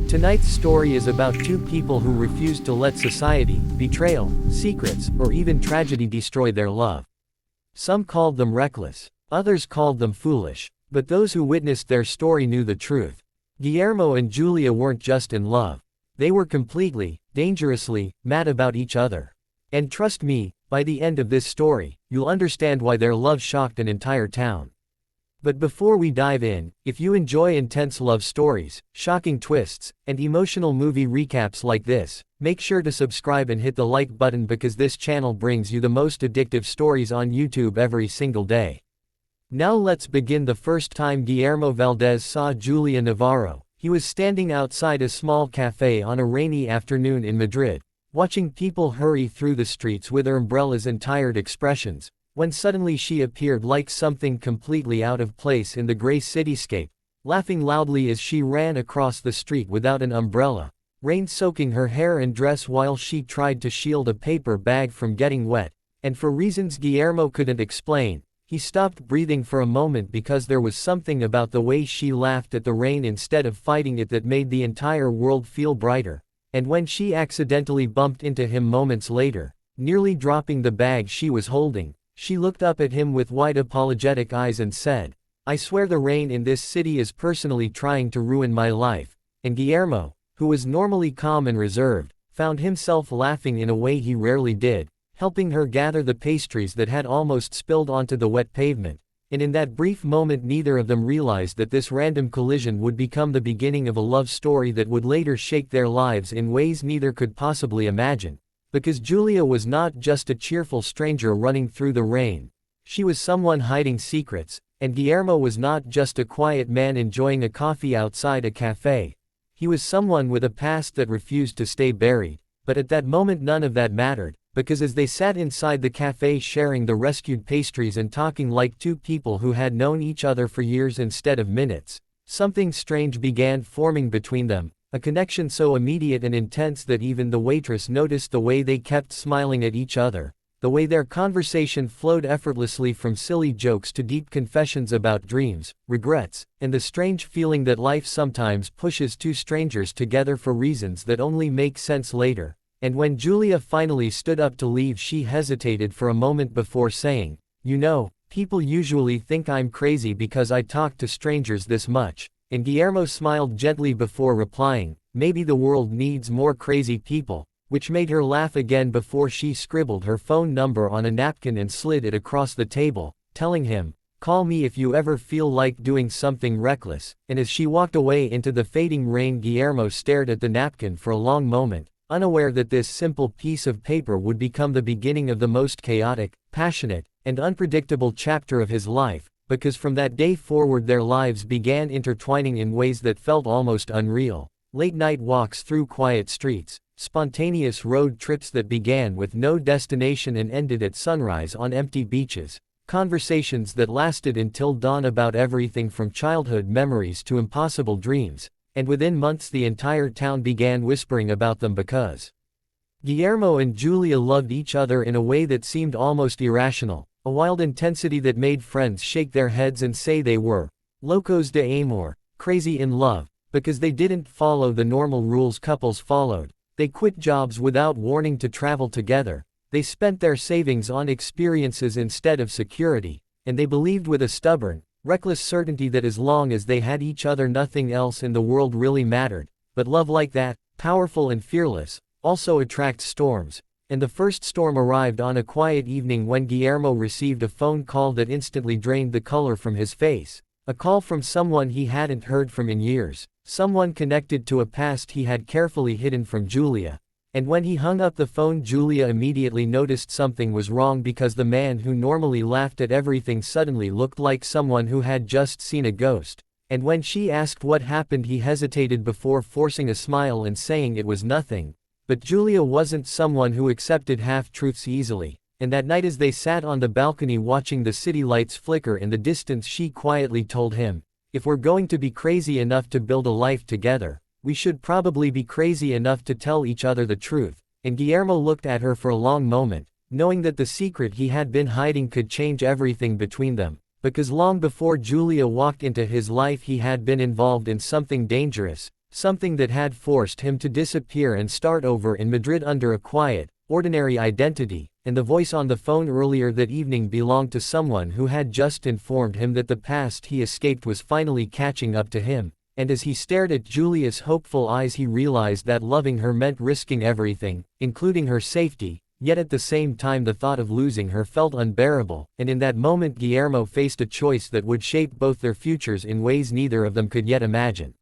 Tonight's story is about two people who refuse to let society, betrayal, secrets, or even tragedy destroy their love. Some called them reckless. Others called them foolish. But those who witnessed their story knew the truth. Guillermo and Julia weren't just in love. They were completely, dangerously, mad about each other. And trust me, by the end of this story, you'll understand why their love shocked an entire town. But before we dive in, if you enjoy intense love stories, shocking twists, and emotional movie recaps like this, make sure to subscribe and hit the like button because this channel brings you the most addictive stories on YouTube every single day. Now let's begin. The first time Guillermo Valdez saw Julia Navarro, he was standing outside a small cafe on a rainy afternoon in Madrid, watching people hurry through the streets with their umbrellas and tired expressions, when suddenly she appeared like something completely out of place in the gray cityscape, laughing loudly as she ran across the street without an umbrella, rain soaking her hair and dress while she tried to shield a paper bag from getting wet, and for reasons Guillermo couldn't explain, he stopped breathing for a moment because there was something about the way she laughed at the rain instead of fighting it that made the entire world feel brighter. And when she accidentally bumped into him moments later, nearly dropping the bag she was holding, she looked up at him with wide apologetic eyes and said, "I swear the rain in this city is personally trying to ruin my life." And Guillermo, who was normally calm and reserved, found himself laughing in a way he rarely did, helping her gather the pastries that had almost spilled onto the wet pavement. And in that brief moment neither of them realized that this random collision would become the beginning of a love story that would later shake their lives in ways neither could possibly imagine. Because Julia was not just a cheerful stranger running through the rain. She was someone hiding secrets, and Guillermo was not just a quiet man enjoying a coffee outside a cafe. He was someone with a past that refused to stay buried. But at that moment none of that mattered, because as they sat inside the cafe sharing the rescued pastries and talking like two people who had known each other for years instead of minutes, something strange began forming between them. A connection so immediate and intense that even the waitress noticed the way they kept smiling at each other, the way their conversation flowed effortlessly from silly jokes to deep confessions about dreams, regrets, and the strange feeling that life sometimes pushes two strangers together for reasons that only make sense later. And when Julia finally stood up to leave, she hesitated for a moment before saying, "You know, people usually think I'm crazy because I talk to strangers this much." And Guillermo smiled gently before replying, "Maybe the world needs more crazy people," which made her laugh again before she scribbled her phone number on a napkin and slid it across the table, telling him, "Call me if you ever feel like doing something reckless." And as she walked away into the fading rain, Guillermo stared at the napkin for a long moment, unaware that this simple piece of paper would become the beginning of the most chaotic, passionate, and unpredictable chapter of his life. Because from that day forward their lives began intertwining in ways that felt almost unreal. Late-night walks through quiet streets, spontaneous road trips that began with no destination and ended at sunrise on empty beaches, conversations that lasted until dawn about everything from childhood memories to impossible dreams, and within months the entire town began whispering about them because Guillermo and Julia loved each other in a way that seemed almost irrational. A wild intensity that made friends shake their heads and say they were locos de amor, crazy in love, because they didn't follow the normal rules couples followed. They quit jobs without warning to travel together. They spent their savings on experiences instead of security, and they believed with a stubborn, reckless certainty that as long as they had each other nothing else in the world really mattered. But love like that, powerful and fearless, also attracts storms. And the first storm arrived on a quiet evening when Guillermo received a phone call that instantly drained the color from his face. A call from someone he hadn't heard from in years, someone connected to a past he had carefully hidden from Julia. And when he hung up the phone, Julia immediately noticed something was wrong because the man who normally laughed at everything suddenly looked like someone who had just seen a ghost. And when she asked what happened, he hesitated before forcing a smile and saying it was nothing. But Julia wasn't someone who accepted half-truths easily, and that night as they sat on the balcony watching the city lights flicker in the distance, she quietly told him, "If we're going to be crazy enough to build a life together, we should probably be crazy enough to tell each other the truth." And Guillermo looked at her for a long moment, knowing that the secret he had been hiding could change everything between them. Because long before Julia walked into his life he had been involved in something dangerous, Something that had forced him to disappear and start over in Madrid under a quiet, ordinary identity, and the voice on the phone earlier that evening belonged to someone who had just informed him that the past he escaped was finally catching up to him. And as he stared at Julia's hopeful eyes, he realized that loving her meant risking everything, including her safety, yet at the same time the thought of losing her felt unbearable, and in that moment Guillermo faced a choice that would shape both their futures in ways neither of them could yet imagine.